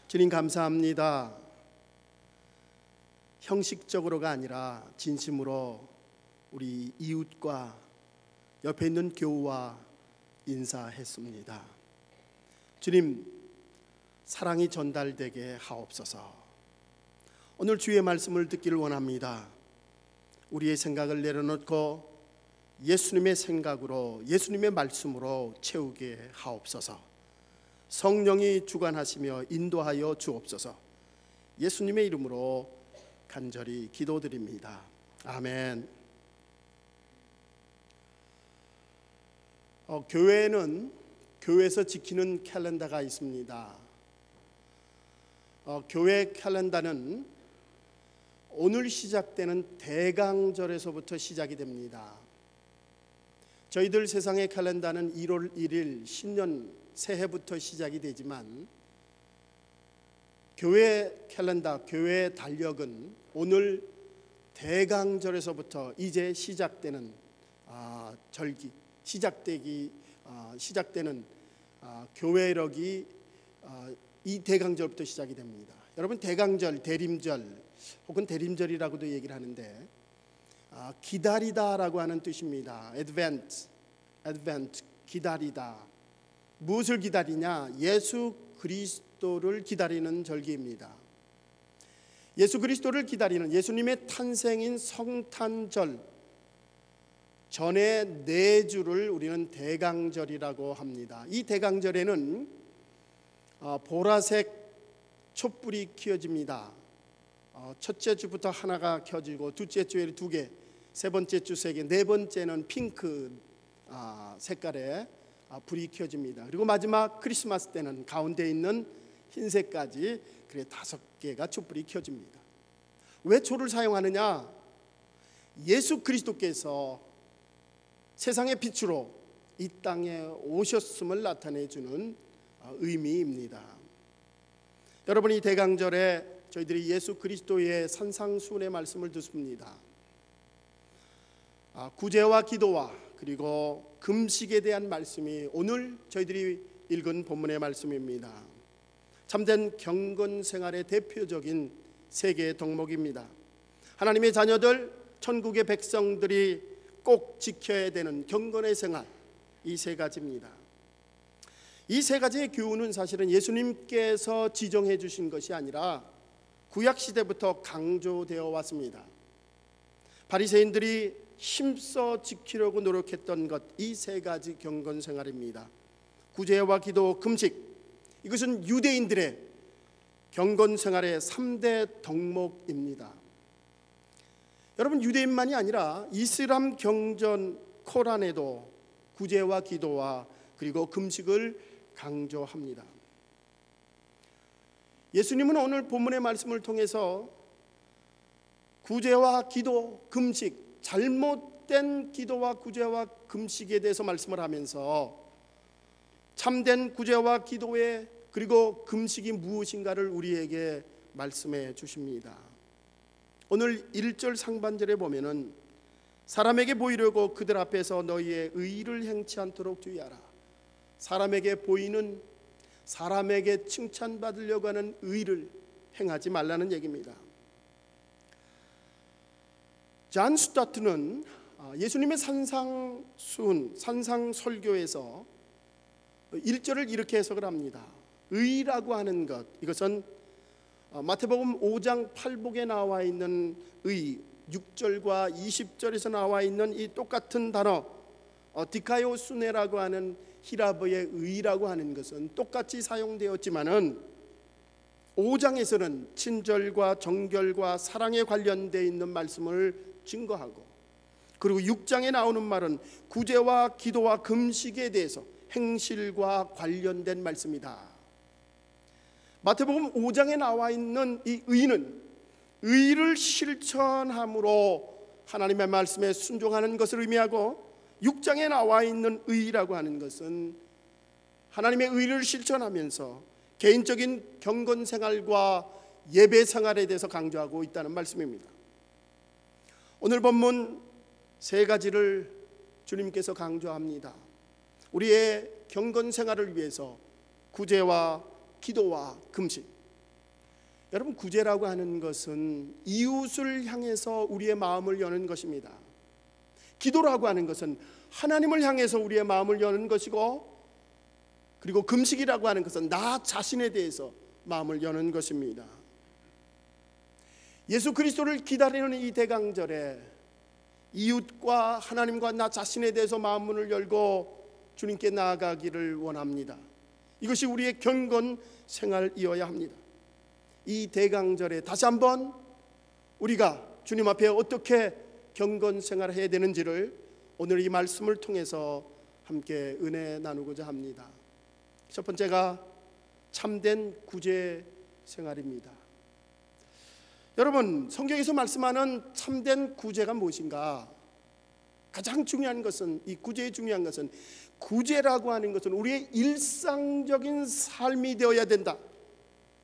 주님 감사합니다. 형식적으로가 아니라 진심으로 우리 이웃과 옆에 있는 교우와 인사했습니다. 주님, 사랑이 전달되게 하옵소서. 오늘 주의 말씀을 듣기를 원합니다. 우리의 생각을 내려놓고 예수님의 생각으로, 예수님의 말씀으로 채우게 하옵소서. 성령이 주관하시며 인도하여 주옵소서. 예수님의 이름으로 간절히 기도드립니다. 아멘. 교회에는 교회에서 지키는 캘린더가 있습니다. 교회 캘린더는 오늘 시작되는 대강절에서부터 시작이 됩니다. 저희들 세상의 캘린더는 1월 1일 신년 새해부터 시작이 되지만 교회 캘린더, 교회 달력은 오늘 대강절에서부터 이제 시작되는 절기, 시작되는 교회력이 이 대강절부터 시작이 됩니다. 여러분, 대강절, 대림절 혹은 대림절이라고도 얘기를 하는데 기다리다라고 하는 뜻입니다. Advent, 기다리다. 무엇을 기다리냐? 예수 그리스도를 기다리는 절기입니다. 예수 그리스도를 기다리는 예수님의 탄생인 성탄절 전에 4주를 우리는 대강절이라고 합니다. 이 대강절에는 보라색 촛불이 켜집니다. 첫째 주부터 하나가 켜지고 둘째 주에 2개, 세 번째 주 3개, 네 번째는 핑크 색깔의 불이 켜집니다. 그리고 마지막 크리스마스 때는 가운데 있는 흰색까지 그래 5개가 촛불이 켜집니다. 왜 초를 사용하느냐? 예수 그리스도께서 세상의 빛으로 이 땅에 오셨음을 나타내주는 의미입니다. 여러분, 이 대강절에 저희들이 예수 그리스도의 산상수훈의 말씀을 듣습니다. 구제와 기도와 그리고 금식에 대한 말씀이 오늘 저희들이 읽은 본문의 말씀입니다. 참된 경건 생활의 대표적인 3개의 덕목입니다. 하나님의 자녀들, 천국의 백성들이 꼭 지켜야 되는 경건의 생활, 이 3가지입니다. 이 3가지의 교훈은 사실은 예수님께서 지정해 주신 것이 아니라 구약시대부터 강조되어 왔습니다. 바리새인들이 힘써 지키려고 노력했던 것, 이 3가지 경건 생활입니다. 구제와 기도, 금식, 이것은 유대인들의 경건 생활의 3대 덕목입니다. 여러분, 유대인만이 아니라 이슬람 경전 코란에도 구제와 기도와 그리고 금식을 강조합니다. 예수님은 오늘 본문의 말씀을 통해서 구제와 기도, 금식, 잘못된 기도와 구제와 금식에 대해서 말씀을 하면서 참된 구제와 기도에 그리고 금식이 무엇인가를 우리에게 말씀해 주십니다. 오늘 1절 상반절에 보면은 사람에게 보이려고 그들 앞에서 너희의 의를 행치 않도록 주의하라. 사람에게 보이는, 사람에게 칭찬받으려고 하는 의를 행하지 말라는 얘기입니다. 존 스타트는 예수님의 산상수훈, 산상설교에서 1절을 이렇게 해석을 합니다. 의라고 하는 것, 이것은 마태복음 5장 8복에 나와 있는 의, 6절과 20절에서 나와 있는 이 똑같은 단어 디카이오수네라고 하는 히라보의 의라고 하는 것은 똑같이 사용되었지만은 5장에서는 친절과 정결과 사랑에 관련되어 있는 말씀을 증거하고, 그리고 6장에 나오는 말은 구제와 기도와 금식에 대해서 행실과 관련된 말씀이다. 마태복음 5장에 나와 있는 이 의는 의를 실천함으로 하나님의 말씀에 순종하는 것을 의미하고, 6장에 나와 있는 의라고 하는 것은 하나님의 의를 실천하면서 개인적인 경건 생활과 예배 생활에 대해서 강조하고 있다는 말씀입니다. 오늘 본문 3가지를 주님께서 강조합니다. 우리의 경건 생활을 위해서 구제와 기도와 금식, 여러분, 구제라고 하는 것은 이웃을 향해서 우리의 마음을 여는 것입니다. 기도라고 하는 것은 하나님을 향해서 우리의 마음을 여는 것이고, 그리고 금식이라고 하는 것은 나 자신에 대해서 마음을 여는 것입니다. 예수 그리스도를 기다리는 이 대강절에 이웃과 하나님과 나 자신에 대해서 마음문을 열고 주님께 나아가기를 원합니다. 이것이 우리의 경건 생활이어야 합니다. 이 대강절에 다시 한번 우리가 주님 앞에 어떻게 경건 생활을 해야 되는지를 오늘 이 말씀을 통해서 함께 은혜 나누고자 합니다. 첫 번째가 참된 구제 생활입니다. 여러분, 성경에서 말씀하는 참된 구제가 무엇인가? 가장 중요한 것은, 이 구제의 중요한 것은, 구제라고 하는 것은 우리의 일상적인 삶이 되어야 된다.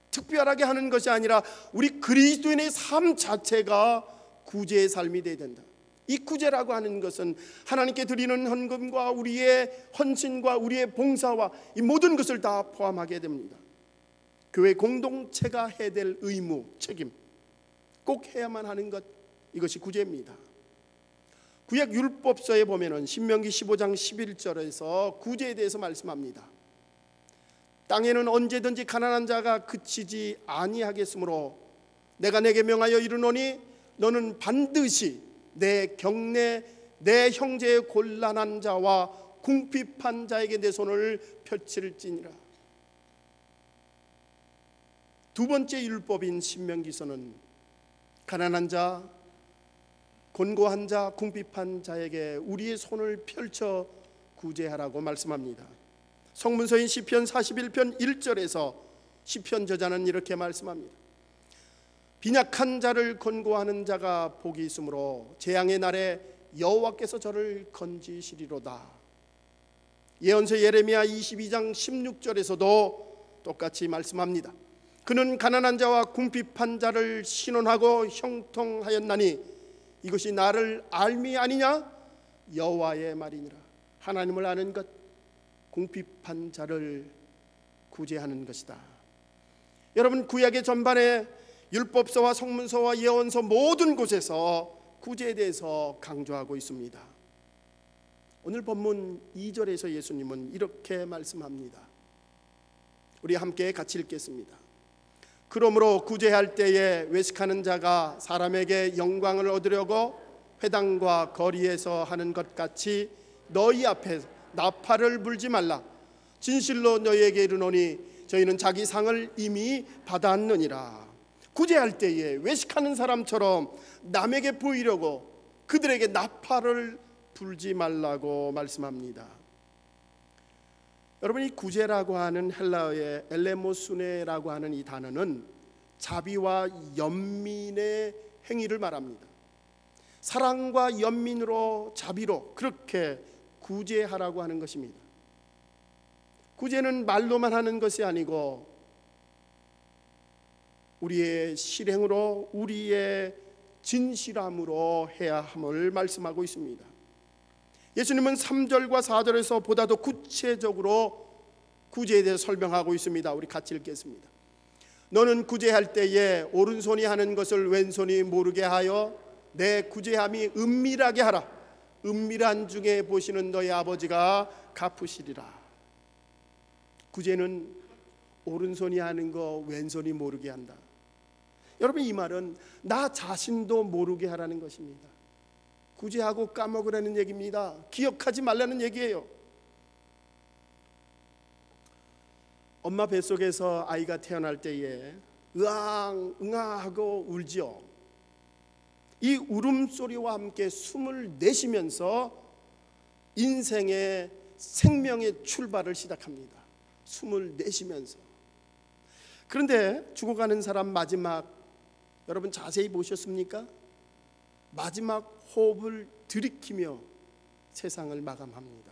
특별하게 하는 것이 아니라 우리 그리스도인의 삶 자체가 구제의 삶이 되어야 된다. 이 구제라고 하는 것은 하나님께 드리는 헌금과 우리의 헌신과 우리의 봉사와 이 모든 것을 다 포함하게 됩니다. 교회 공동체가 해야 될 의무, 책임, 꼭 해야만 하는 것, 이것이 구제입니다. 구약 율법서에 보면은 신명기 15장 11절에서 구제에 대해서 말씀합니다. 땅에는 언제든지 가난한 자가 그치지 아니하겠으므로 내가 내게 명하여 이르노니 너는 반드시 내 경내 내 형제의 곤란한 자와 궁핍한 자에게 내 손을 펼칠지니라. 두 번째 율법인 신명기서는 가난한 자, 곤고한 자, 궁핍한 자에게 우리의 손을 펼쳐 구제하라고 말씀합니다. 성문서인 시편 41편 1절에서 시편 저자는 이렇게 말씀합니다. 빈약한 자를 권고하는 자가 복이 있으므로 재앙의 날에 여호와께서 저를 건지시리로다. 예언서 예레미야 22장 16절에서도 똑같이 말씀합니다. 그는 가난한 자와 궁핍한 자를 신원하고 형통하였나니 이것이 나를 알미 아니냐? 여호와의 말이니라. 하나님을 아는 것, 궁핍한 자를 구제하는 것이다. 여러분, 구약의 전반에 율법서와 성문서와 예언서 모든 곳에서 구제에 대해서 강조하고 있습니다. 오늘 본문 2절에서 예수님은 이렇게 말씀합니다. 우리 함께 같이 읽겠습니다. 그러므로 구제할 때에 외식하는 자가 사람에게 영광을 얻으려고 회당과 거리에서 하는 것 같이 너희 앞에 나팔을 불지 말라. 진실로 너희에게 이르노니 저희는 자기 상을 이미 받았느니라. 구제할 때에 외식하는 사람처럼 남에게 보이려고 그들에게 나팔을 불지 말라고 말씀합니다. 여러분, 이 구제라고 하는 헬라어의 엘레모수네라고 하는 이 단어는 자비와 연민의 행위를 말합니다. 사랑과 연민으로, 자비로 그렇게 구제하라고 하는 것입니다. 구제는 말로만 하는 것이 아니고 우리의 실행으로, 우리의 진실함으로 해야 함을 말씀하고 있습니다. 예수님은 3절과 4절에서 보다 더 구체적으로 구제에 대해 설명하고 있습니다. 우리 같이 읽겠습니다. 너는 구제할 때에 오른손이 하는 것을 왼손이 모르게 하여 내 구제함이 은밀하게 하라. 은밀한 중에 보시는 너희 아버지가 갚으시리라. 구제는 오른손이 하는 거 왼손이 모르게 한다. 여러분, 이 말은 나 자신도 모르게 하라는 것입니다. 구제하고 까먹으라는 얘기입니다. 기억하지 말라는 얘기예요. 엄마 뱃속에서 아이가 태어날 때에 으앙 응아 하고 울지요. 이 울음소리와 함께 숨을 내쉬면서 인생의 생명의 출발을 시작합니다. 숨을 내쉬면서. 그런데 죽어가는 사람 마지막, 여러분 자세히 보셨습니까? 마지막 호흡을 들이키며 세상을 마감합니다.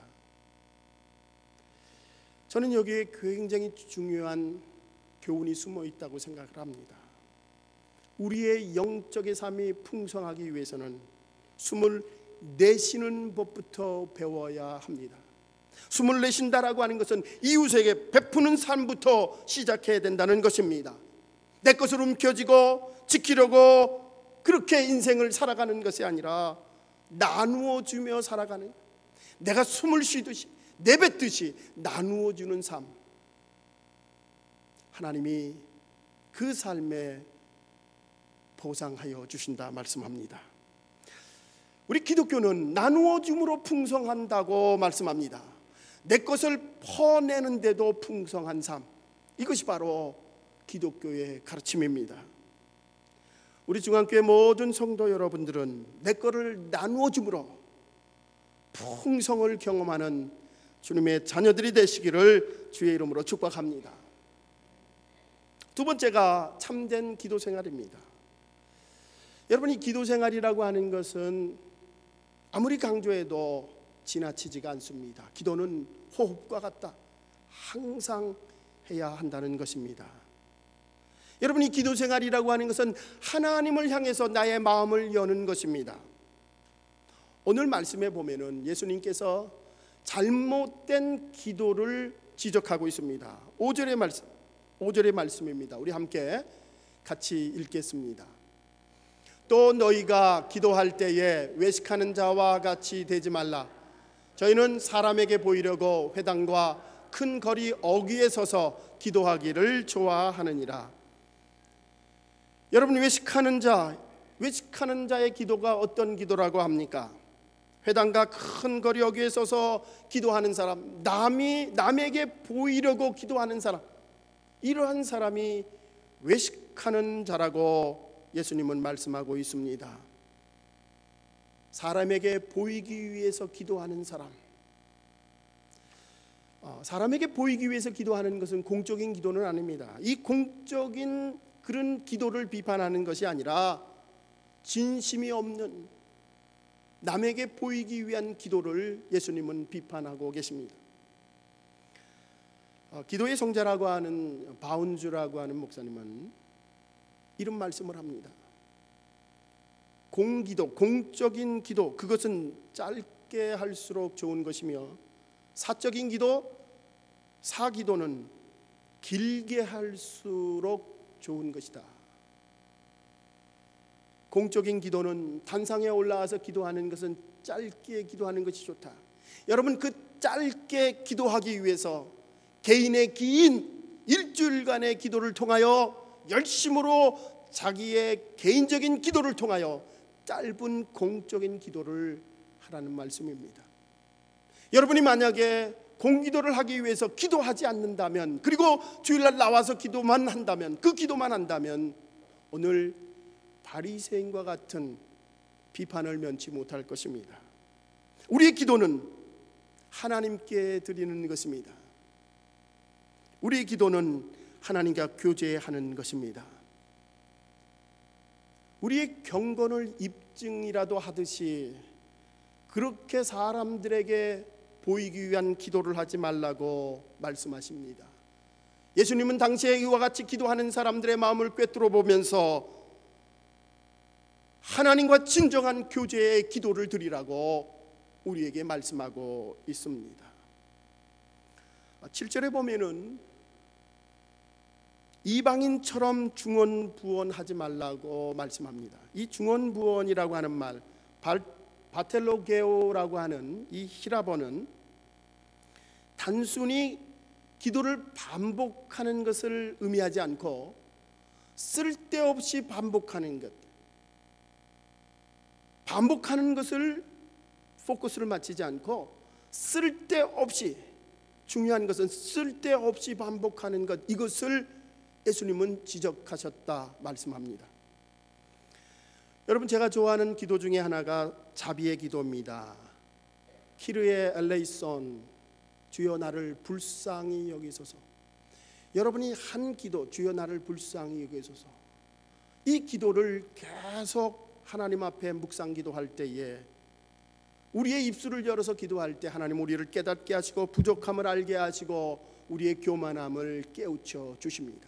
저는 여기에 굉장히 중요한 교훈이 숨어 있다고 생각을 합니다. 우리의 영적의 삶이 풍성하기 위해서는 숨을 내쉬는 법부터 배워야 합니다. 숨을 내쉰다라고 하는 것은 이웃에게 베푸는 삶부터 시작해야 된다는 것입니다. 내 것을 움켜쥐고 지키려고 그렇게 인생을 살아가는 것이 아니라 나누어 주며 살아가는, 내가 숨을 쉬듯이 내뱉듯이 나누어 주는 삶, 하나님이 그 삶에 보상하여 주신다 말씀합니다. 우리 기독교는 나누어 줌으로 풍성한다고 말씀합니다. 내 것을 퍼내는데도 풍성한 삶, 이것이 바로 기독교의 가르침입니다. 우리 중앙교회 모든 성도 여러분들은 내 것을 나누어 줌으로 풍성을 경험하는 주님의 자녀들이 되시기를 주의 이름으로 축복합니다. 두 번째가 참된 기도 생활입니다. 여러분, 이 기도 생활이라고 하는 것은 아무리 강조해도 지나치지가 않습니다. 기도는 호흡과 같다. 항상 해야 한다는 것입니다. 여러분, 이 기도 생활이라고 하는 것은 하나님을 향해서 나의 마음을 여는 것입니다. 오늘 말씀에 보면은 예수님께서 잘못된 기도를 지적하고 있습니다. 5절의 말씀입니다. 우리 함께 같이 읽겠습니다. 또 너희가 기도할 때에 외식하는 자와 같이 되지 말라. 저희는 사람에게 보이려고 회당과 큰 거리 어귀에 서서 기도하기를 좋아하느니라. 여러분, 외식하는 자의 기도가 어떤 기도라고 합니까? 회당과 큰 거리 어귀에 서서 기도하는 사람, 남에게 보이려고 기도하는 사람, 이러한 사람이 외식하는 자라고 예수님은 말씀하고 있습니다. 사람에게 보이기 위해서 기도하는 사람, 사람에게 보이기 위해서 기도하는 것은 공적인 기도는 아닙니다. 이 공적인 그런 기도를 비판하는 것이 아니라 진심이 없는 남에게 보이기 위한 기도를 예수님은 비판하고 계십니다. 기도의 성자라고 하는 바운주라고 하는 목사님은 이런 말씀을 합니다. 공기도, 공적인 기도, 그것은 짧게 할수록 좋은 것이며 사적인 기도, 사기도는 길게 할수록 좋은 것이다. 공적인 기도는 단상에 올라와서 기도하는 것은 짧게 기도하는 것이 좋다. 여러분, 그 짧게 기도하기 위해서 개인의 긴 일주일간의 기도를 통하여 열심으로 자기의 개인적인 기도를 통하여 짧은 공적인 기도를 하라는 말씀입니다. 여러분이 만약에 공기도를 하기 위해서 기도하지 않는다면, 그리고 주일날 나와서 기도만 한다면, 그 기도만 한다면 오늘 바리새인과 같은 비판을 면치 못할 것입니다. 우리의 기도는 하나님께 드리는 것입니다. 우리의 기도는 하나님과 교제하는 것입니다. 우리의 경건을 입증이라도 하듯이 그렇게 사람들에게 보이기 위한 기도를 하지 말라고 말씀하십니다. 예수님은 당시에 이와 같이 기도하는 사람들의 마음을 꿰뚫어 보면서 하나님과 진정한 교제의 기도를 드리라고 우리에게 말씀하고 있습니다. 7절에 보면은 이방인처럼 중언부언하지 말라고 말씀합니다. 이 중언부언이라고 하는 말, 바텔로게오라고 하는 이 히라보는 단순히 기도를 반복하는 것을 의미하지 않고 쓸데없이 반복하는 것, 반복하는 것을 포커스를 맞추지 않고 쓸데없이, 중요한 것은 쓸데없이 반복하는 것, 이것을 예수님은 지적하셨다 말씀합니다. 여러분, 제가 좋아하는 기도 중에 하나가 자비의 기도입니다. 키르에 엘레이손, 주여 나를 불쌍히 여기소서. 여러분이 한 기도, 주여 나를 불쌍히 여기소서, 이 기도를 계속 하나님 앞에 묵상 기도할 때에, 우리의 입술을 열어서 기도할 때 하나님 우리를 깨닫게 하시고 부족함을 알게 하시고 우리의 교만함을 깨우쳐 주십니다.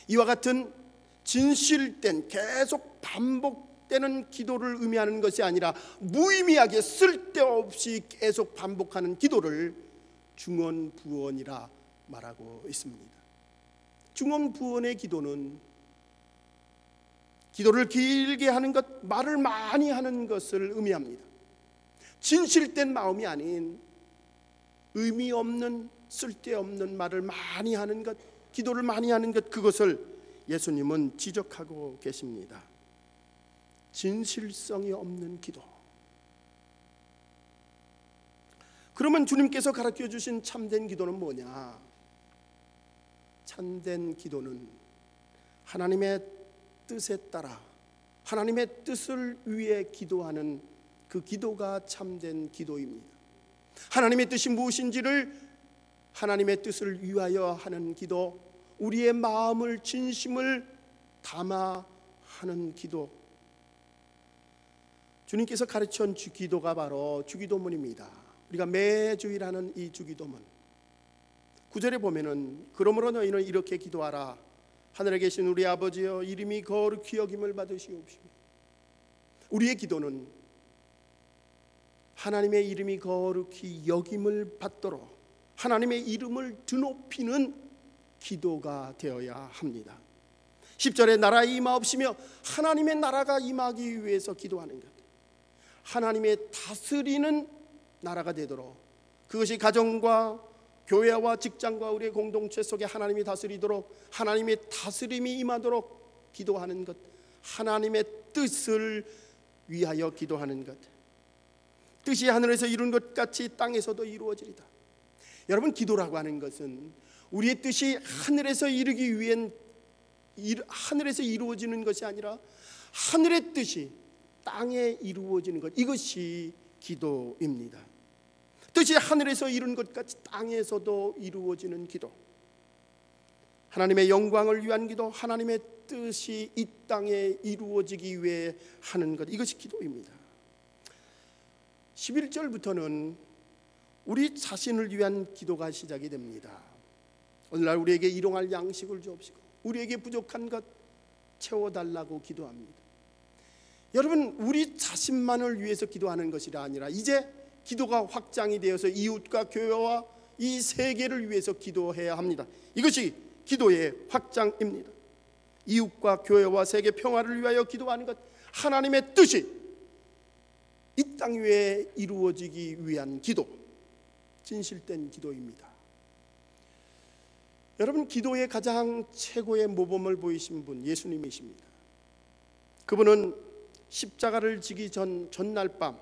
이와 같은 진실된 계속 반복되는 기도를 의미하는 것이 아니라 무의미하게 쓸데없이 계속 반복하는 기도를 중언부언이라 말하고 있습니다. 중언부언의 기도는 기도를 길게 하는 것, 말을 많이 하는 것을 의미합니다. 진실된 마음이 아닌 의미 없는 쓸데없는 말을 많이 하는 것, 기도를 많이 하는 것, 그것을 예수님은 지적하고 계십니다. 진실성이 없는 기도. 그러면 주님께서 가르쳐 주신 참된 기도는 뭐냐? 참된 기도는 하나님의 뜻에 따라 하나님의 뜻을 위해 기도하는 그 기도가 참된 기도입니다. 하나님의 뜻이 무엇인지를 하나님의 뜻을 위하여 하는 기도, 우리의 마음을 진심을 담아 하는 기도, 주님께서 가르쳐 준 기도가 바로 주기도문입니다. 우리가 매주일 하는 이 주기도문, 9절에 보면은 그러므로 너희는 이렇게 기도하라. 하늘에 계신 우리 아버지여, 이름이 거룩히 여김을 받으시옵시며. 우리의 기도는 하나님의 이름이 거룩히 여김을 받도록 하나님의 이름을 드높이는 기도가 되어야 합니다. 10절에 나라 임하옵시며, 하나님의 나라가 임하기 위해서 기도하는 것, 하나님의 다스리는 나라가 되도록, 그것이 가정과 교회와 직장과 우리의 공동체 속에 하나님이 다스리도록, 하나님의 다스림이 임하도록 기도하는 것, 하나님의 뜻을 위하여 기도하는 것, 뜻이 하늘에서 이룬 것 같이 땅에서도 이루어지리다. 여러분, 기도라고 하는 것은 우리의 뜻이 하늘에서 이루기 위한, 하늘에서 이루어지는 것이 아니라 하늘의 뜻이 땅에 이루어지는 것, 이것이 기도입니다. 뜻이 하늘에서 이룬 것 같이 땅에서도 이루어지는 기도, 하나님의 영광을 위한 기도, 하나님의 뜻이 이 땅에 이루어지기 위해 하는 것, 이것이 기도입니다. 11절부터는 우리 자신을 위한 기도가 시작이 됩니다. 오늘날 우리에게 일용할 양식을 주옵시고 우리에게 부족한 것 채워달라고 기도합니다. 여러분, 우리 자신만을 위해서 기도하는 것이 아니라 이제 기도가 확장이 되어서 이웃과 교회와 이 세계를 위해서 기도해야 합니다. 이것이 기도의 확장입니다. 이웃과 교회와 세계 평화를 위하여 기도하는 것, 하나님의 뜻이 이 땅 위에 이루어지기 위한 기도, 진실된 기도입니다. 여러분, 기도의 가장 최고의 모범을 보이신 분 예수님이십니다. 그분은 십자가를 지기 전날 밤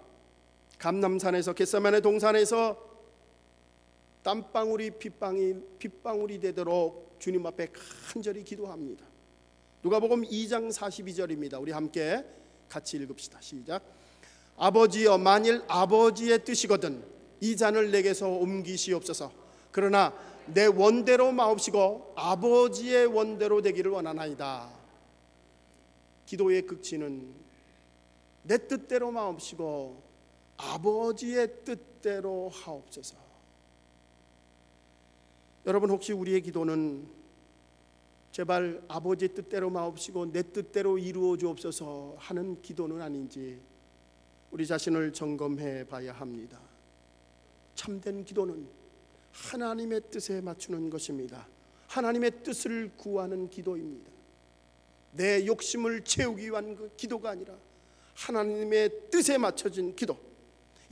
감람산에서 겟세마네 동산에서 땀방울이 빗방울이 되도록 주님 앞에 간절히 기도합니다. 누가복음 2장 42절입니다. 우리 함께 같이 읽읍시다. 시작. 아버지여, 만일 아버지의 뜻이거든 이 잔을 내게서 옮기시옵소서. 그러나 내 원대로 마옵시고 아버지의 원대로 되기를 원하나이다. 기도의 극치는 내 뜻대로 마옵시고 아버지의 뜻대로 하옵소서. 여러분, 혹시 우리의 기도는 제발 아버지의 뜻대로 마옵시고 내 뜻대로 이루어 주옵소서 하는 기도는 아닌지 우리 자신을 점검해 봐야 합니다. 참된 기도는 하나님의 뜻에 맞추는 것입니다. 하나님의 뜻을 구하는 기도입니다. 내 욕심을 채우기 위한 그 기도가 아니라 하나님의 뜻에 맞춰진 기도,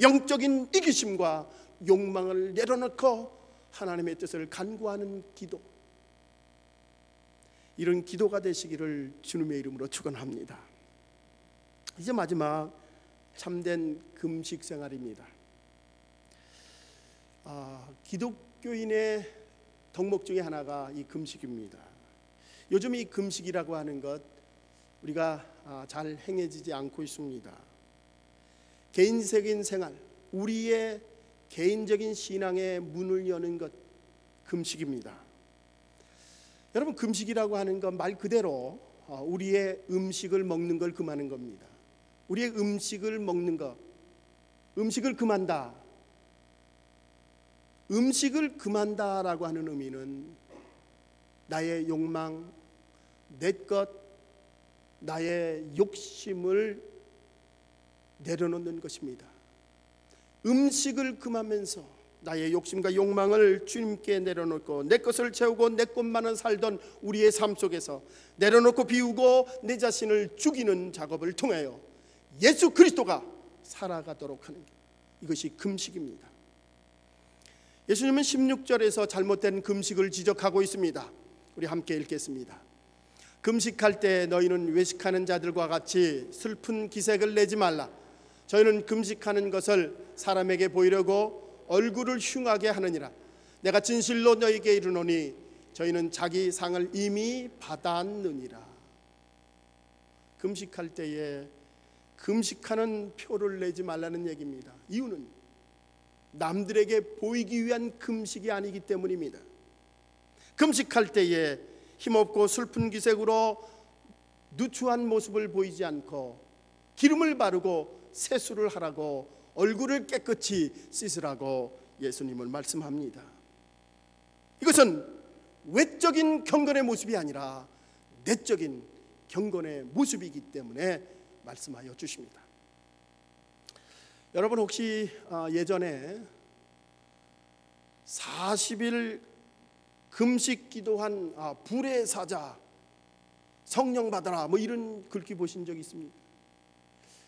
영적인 이기심과 욕망을 내려놓고 하나님의 뜻을 간구하는 기도, 이런 기도가 되시기를 주님의 이름으로 축원합니다. 이제 마지막 참된 금식 생활입니다. 기독교인의 덕목 중에 하나가 이 금식입니다. 요즘 이 금식이라고 하는 것 우리가 잘 행해지지 않고 있습니다. 개인적인 생활, 우리의 개인적인 신앙의 문을 여는 것, 금식입니다. 여러분, 금식이라고 하는 건 말 그대로 우리의 음식을 먹는 걸 금하는 겁니다. 우리의 음식을 먹는 것, 음식을 금한다. 음식을 금한다라고 하는 의미는 나의 욕망, 내 것, 나의 욕심을 내려놓는 것입니다. 음식을 금하면서 나의 욕심과 욕망을 주님께 내려놓고 내 것을 채우고 내 것만은 살던 우리의 삶 속에서 내려놓고 비우고 내 자신을 죽이는 작업을 통하여 예수 그리스도가 살아가도록 하는 게, 이것이 금식입니다. 예수님은 16절에서 잘못된 금식을 지적하고 있습니다. 우리 함께 읽겠습니다. 금식할 때 너희는 외식하는 자들과 같이 슬픈 기색을 내지 말라. 저희는 금식하는 것을 사람에게 보이려고 얼굴을 흉하게 하느니라. 내가 진실로 너희에게 이르노니 저희는 자기 상을 이미 받았느니라. 금식할 때에 금식하는 표를 내지 말라는 얘기입니다. 이유는 남들에게 보이기 위한 금식이 아니기 때문입니다. 금식할 때에 힘없고 슬픈 기색으로 누추한 모습을 보이지 않고 기름을 바르고 세수를 하라고 얼굴을 깨끗이 씻으라고 예수님은 말씀합니다. 이것은 외적인 경건의 모습이 아니라 내적인 경건의 모습이기 때문에 말씀하여 주십니다. 여러분 혹시 예전에 40일 금식 기도한 불의 사자, 성령 받아라 뭐 이런 글귀 보신 적 있습니까?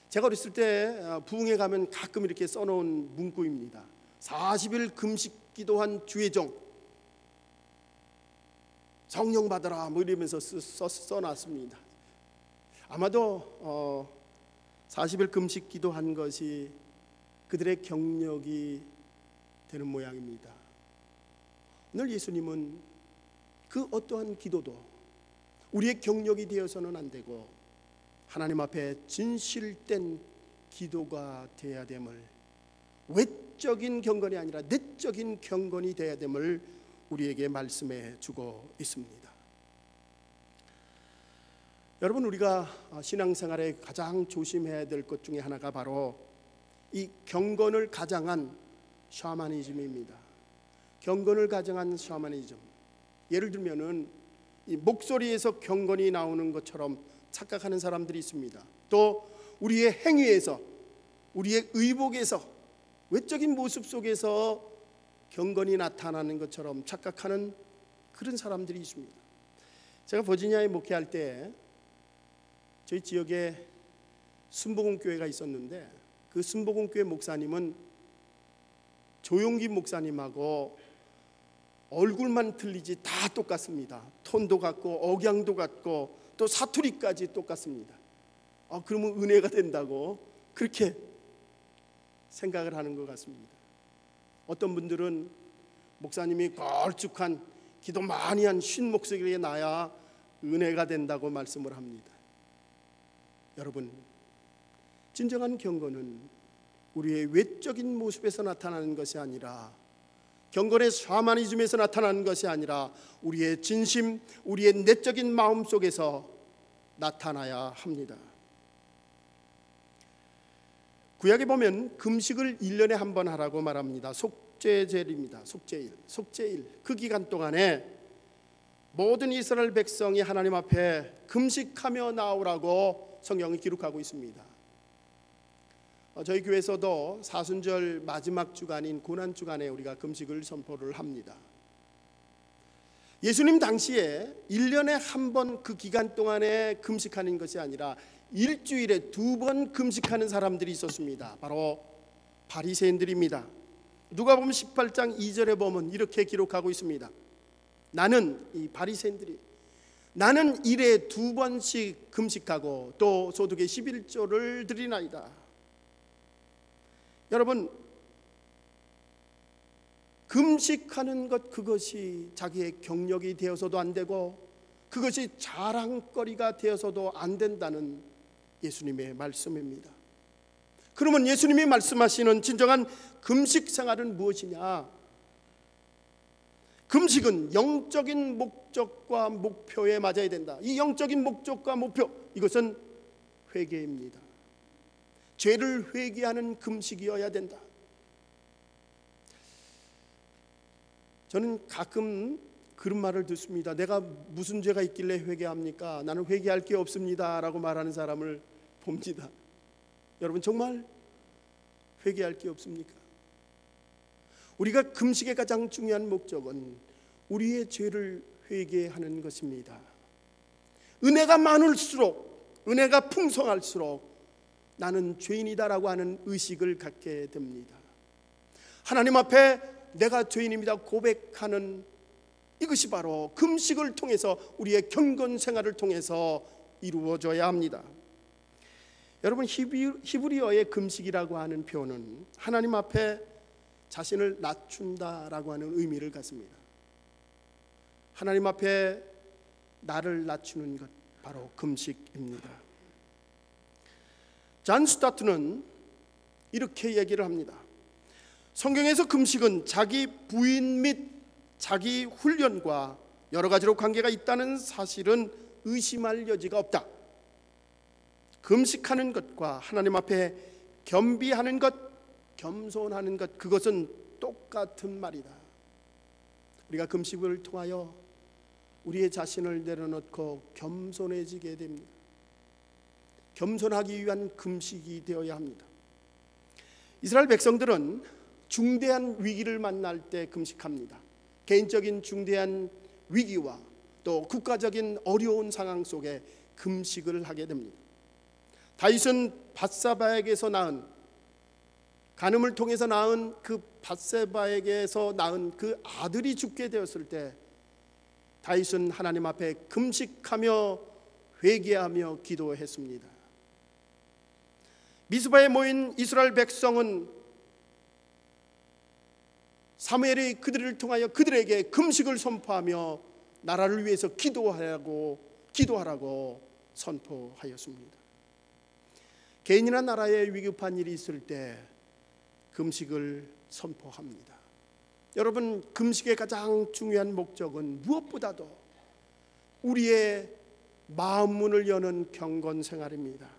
제가 어렸을 때 부흥회 가면 가끔 이렇게 써놓은 문구입니다. 40일 금식 기도한 주의 종, 성령 받아라 뭐 이러면서 써놨습니다. 아마도 40일 금식 기도한 것이 그들의 경력이 되는 모양입니다. 오늘 예수님은 그 어떠한 기도도 우리의 경력이 되어서는 안 되고 하나님 앞에 진실된 기도가 되어야 됨을, 외적인 경건이 아니라 내적인 경건이 되어야 됨을 우리에게 말씀해 주고 있습니다. 여러분, 우리가 신앙생활에 가장 조심해야 될 것 중에 하나가 바로 이 경건을 가장한 샤머니즘입니다. 경건을 가장한 샤머니즘. 예를 들면은 이 목소리에서 경건이 나오는 것처럼 착각하는 사람들이 있습니다. 또 우리의 행위에서, 우리의 의복에서, 외적인 모습 속에서 경건이 나타나는 것처럼 착각하는 그런 사람들이 있습니다. 제가 버지니아에 목회할 때 저희 지역에 순복음교회가 있었는데 그 순복음교회 목사님은 조용기 목사님하고 얼굴만 틀리지 다 똑같습니다. 톤도 같고 억양도 같고 또 사투리까지 똑같습니다. 그러면 은혜가 된다고 그렇게 생각을 하는 것 같습니다. 어떤 분들은 목사님이 걸쭉한 기도 많이 한 쉰 목소리가 나야 은혜가 된다고 말씀을 합니다. 여러분, 진정한 경건은 우리의 외적인 모습에서 나타나는 것이 아니라, 경건의 샤머니즘에서 나타나는 것이 아니라 우리의 진심, 우리의 내적인 마음 속에서 나타나야 합니다. 구약에 보면 금식을 1년에 한 번 하라고 말합니다. 속죄제일입니다. 속죄일. 그 기간 동안에 모든 이스라엘 백성이 하나님 앞에 금식하며 나오라고 성경이 기록하고 있습니다. 저희 교회에서도 사순절 마지막 주간인 고난주간에 우리가 금식을 선포를 합니다. 예수님 당시에 1년에 한 번 그 기간 동안에 금식하는 것이 아니라 일주일에 2번 금식하는 사람들이 있었습니다. 바로 바리새인들입니다. 누가복음 18장 2절에 보면 이렇게 기록하고 있습니다. 나는, 이 바리새인들이, 나는 일에 2번씩 금식하고 또 소득의 11조를 드리나이다. 여러분, 금식하는 것, 그것이 자기의 경력이 되어서도 안 되고 그것이 자랑거리가 되어서도 안 된다는 예수님의 말씀입니다. 그러면 예수님이 말씀하시는 진정한 금식 생활은 무엇이냐? 금식은 영적인 목적과 목표에 맞아야 된다. 이 영적인 목적과 목표, 이것은 회개입니다. 죄를 회개하는 금식이어야 된다. 저는 가끔 그런 말을 듣습니다. 내가 무슨 죄가 있길래 회개합니까? 나는 회개할 게 없습니다 라고 말하는 사람을 봅니다. 여러분, 정말 회개할 게 없습니까? 우리가 금식의 가장 중요한 목적은 우리의 죄를 회개하는 것입니다. 은혜가 많을수록, 은혜가 풍성할수록 나는 죄인이다라고 하는 의식을 갖게 됩니다. 하나님 앞에 내가 죄인입니다 고백하는 이것이 바로 금식을 통해서, 우리의 경건 생활을 통해서 이루어져야 합니다. 여러분, 히브리어의 금식이라고 하는 표현은 하나님 앞에 자신을 낮춘다라고 하는 의미를 갖습니다. 하나님 앞에 나를 낮추는 것, 바로 금식입니다. 잔 스타트는 이렇게 얘기를 합니다. 성경에서 금식은 자기 부인 및 자기 훈련과 여러 가지로 관계가 있다는 사실은 의심할 여지가 없다. 금식하는 것과 하나님 앞에 겸비하는 것, 겸손하는 것, 그것은 똑같은 말이다. 우리가 금식을 통하여 우리의 자신을 내려놓고 겸손해지게 됩니다. 겸손하기 위한 금식이 되어야 합니다. 이스라엘 백성들은 중대한 위기를 만날 때 금식합니다. 개인적인 중대한 위기와 또 국가적인 어려운 상황 속에 금식을 하게 됩니다. 다윗은 밧세바에게서 낳은, 간음을 통해서 낳은 그 밧세바에게서 낳은 그 아들이 죽게 되었을 때 다윗은 하나님 앞에 금식하며 회개하며 기도했습니다. 미스바에 모인 이스라엘 백성은 사무엘이 그들을 통하여 그들에게 금식을 선포하며 나라를 위해서 기도하라고 선포하였습니다. 개인이나 나라에 위급한 일이 있을 때 금식을 선포합니다. 여러분, 금식의 가장 중요한 목적은 무엇보다도 우리의 마음 문을 여는 경건 생활입니다.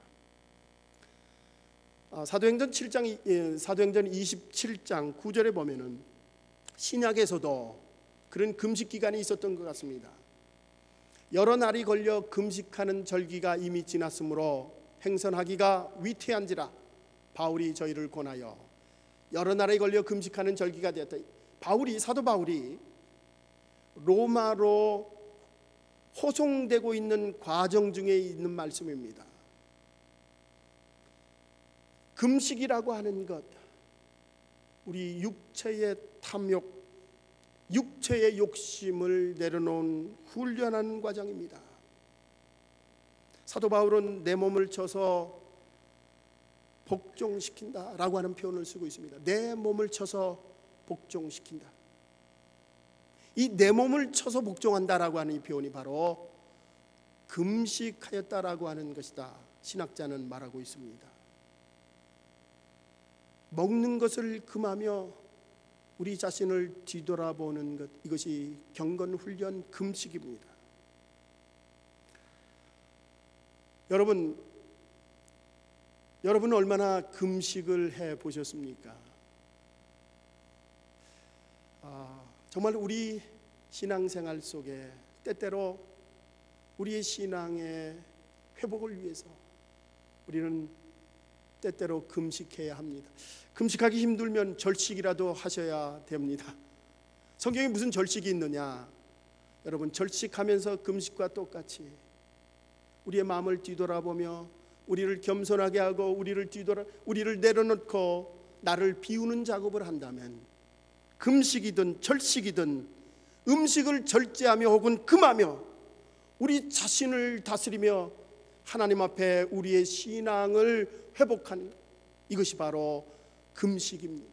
사도행전 27장 9절에 보면은 신약에서도 그런 금식 기간이 있었던 것 같습니다. 여러 날이 걸려 금식하는 절기가 이미 지났으므로 행선하기가 위태한지라 바울이 저희를 권하여 여러 날에 걸려 금식하는 절기가 되었다. 사도 바울이 로마로 호송되고 있는 과정 중에 있는 말씀입니다. 금식이라고 하는 것, 우리 육체의 탐욕, 육체의 욕심을 내려놓은 훈련하는 과정입니다. 사도 바울은 내 몸을 쳐서 복종시킨다라고 하는 표현을 쓰고 있습니다. 내 몸을 쳐서 복종시킨다. 이 내 몸을 쳐서 복종한다라고 하는 이 표현이 바로 금식하였다라고 하는 것이다. 신학자는 말하고 있습니다. 먹는 것을 금하며 우리 자신을 뒤돌아보는 것, 이것이 경건훈련 금식입니다. 여러분은 얼마나 금식을 해보셨습니까? 정말 우리 신앙생활 속에 때때로 우리의 신앙의 회복을 위해서 우리는 때때로 금식해야 합니다. 금식하기 힘들면 절식이라도 하셔야 됩니다. 성경에 무슨 절식이 있느냐? 여러분, 절식하면서 금식과 똑같이 우리의 마음을 뒤돌아보며 우리를 겸손하게 하고 우리를 내려놓고 나를 비우는 작업을 한다면, 금식이든 절식이든 음식을 절제하며 혹은 금하며 우리 자신을 다스리며 하나님 앞에 우리의 신앙을 회복하는, 이것이 바로 금식입니다.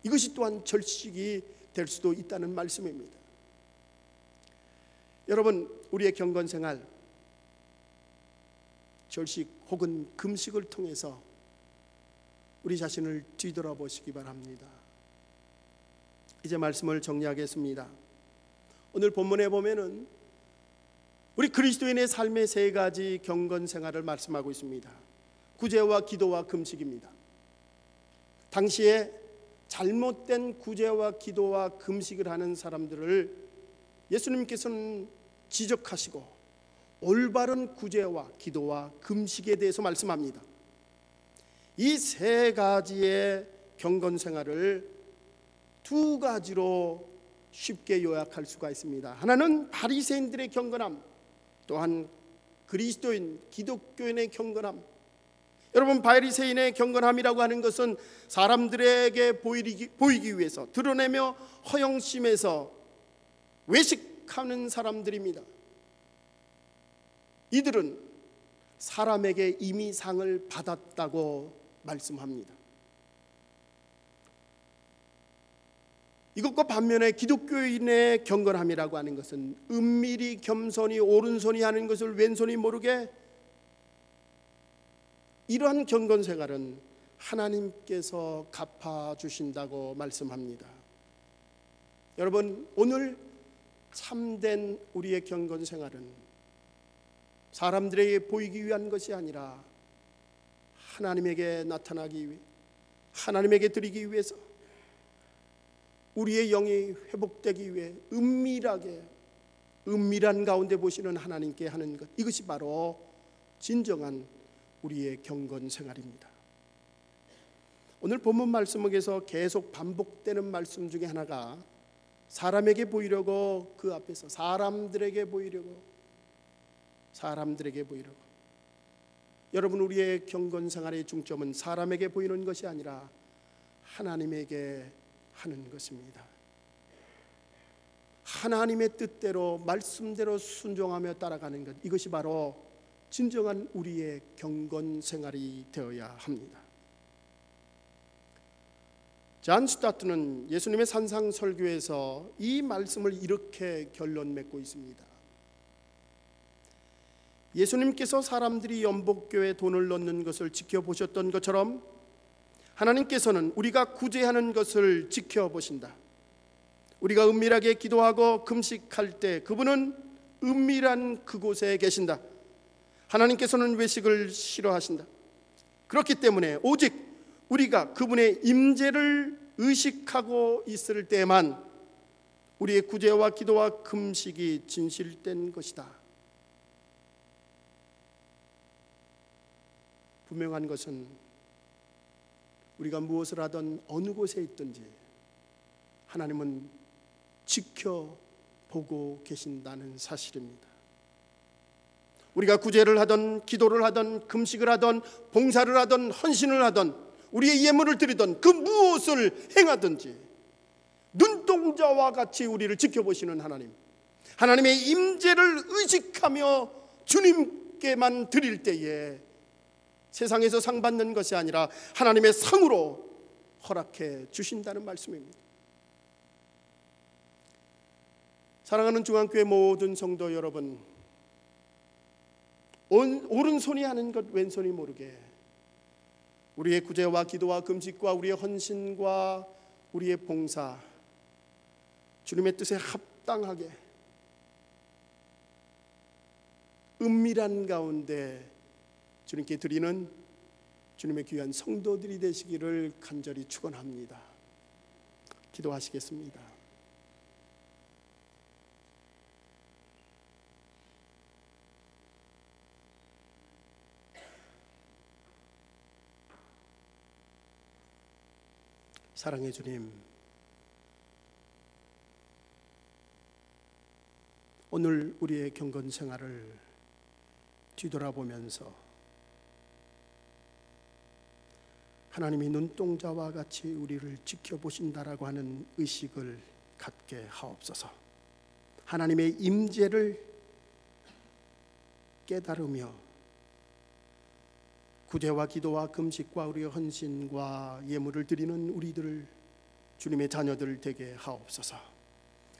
이것이 또한 절식이 될 수도 있다는 말씀입니다. 여러분, 우리의 경건생활, 절식 혹은 금식을 통해서 우리 자신을 뒤돌아보시기 바랍니다. 이제 말씀을 정리하겠습니다. 오늘 본문에 보면은 우리 그리스도인의 삶의 세 가지 경건생활을 말씀하고 있습니다. 구제와 기도와 금식입니다. 당시에 잘못된 구제와 기도와 금식을 하는 사람들을 예수님께서는 지적하시고 올바른 구제와 기도와 금식에 대해서 말씀합니다. 이 세 가지의 경건생활을 두 가지로 쉽게 요약할 수가 있습니다. 하나는 바리새인들의 경건함, 또한 그리스도인 기독교인의 경건함. 여러분, 바리새인의 경건함이라고 하는 것은 사람들에게 보이기 위해서 드러내며 허영심에서 외식하는 사람들입니다. 이들은 사람에게 이미 상을 받았다고 말씀합니다. 이것과 반면에 기독교인의 경건함이라고 하는 것은 은밀히 겸손히 오른손이 하는 것을 왼손이 모르게, 이러한 경건 생활은 하나님께서 갚아주신다고 말씀합니다. 여러분, 오늘 참된 우리의 경건 생활은 사람들에게 보이기 위한 것이 아니라 하나님에게 나타나기 위해, 하나님에게 드리기 위해서, 우리의 영이 회복되기 위해 은밀한 가운데 보시는 하나님께 하는 것, 이것이 바로 진정한 우리의 경건 생활입니다. 오늘 본문 말씀에서 계속 반복되는 말씀 중에 하나가 사람에게 보이려고, 그 앞에서 사람들에게 보이려고. 여러분, 우리의 경건 생활의 중점은 사람에게 보이는 것이 아니라 하나님에게 하는 것입니다. 하나님의 뜻대로 말씀대로 순종하며 따라가는 것, 이것이 바로 진정한 우리의 경건 생활이 되어야 합니다. 존 스타트는 예수님의 산상설교에서 이 말씀을 이렇게 결론 맺고 있습니다. 예수님께서 사람들이 연복교에 돈을 넣는 것을 지켜보셨던 것처럼 하나님께서는 우리가 구제하는 것을 지켜보신다. 우리가 은밀하게 기도하고 금식할 때 그분은 은밀한 그곳에 계신다. 하나님께서는 외식을 싫어하신다. 그렇기 때문에 오직 우리가 그분의 임재를 의식하고 있을 때만 우리의 구제와 기도와 금식이 진실된 것이다. 분명한 것은 우리가 무엇을 하든 어느 곳에 있든지 하나님은 지켜보고 계신다는 사실입니다. 우리가 구제를 하든 기도를 하든 금식을 하든 봉사를 하든 헌신을 하든 우리의 예물을 드리든 그 무엇을 행하든지 눈동자와 같이 우리를 지켜보시는 하나님, 하나님의 임재를 의식하며 주님께만 드릴 때에 세상에서 상 받는 것이 아니라 하나님의 상으로 허락해 주신다는 말씀입니다. 사랑하는 중앙교회 모든 성도 여러분, 오른손이 하는 것 왼손이 모르게 우리의 구제와 기도와 금식과 우리의 헌신과 우리의 봉사, 주님의 뜻에 합당하게 은밀한 가운데 주님께 드리는 주님의 귀한 성도들이 되시기를 간절히 축원합니다. 기도하시겠습니다. 사랑의 주님, 오늘 우리의 경건 생활을 뒤돌아보면서 하나님이 눈동자와 같이 우리를 지켜보신다라고 하는 의식을 갖게 하옵소서. 하나님의 임재를 깨달으며 구제와 기도와 금식과 우리의 헌신과 예물을 드리는 우리들, 주님의 자녀들 되게 하옵소서.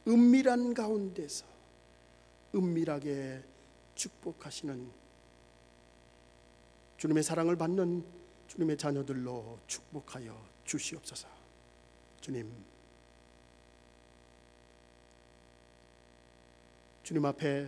은밀한 가운데서 은밀하게 축복하시는 주님의 사랑을 받는 주님의 자녀들로 축복하여 주시옵소서. 주님 앞에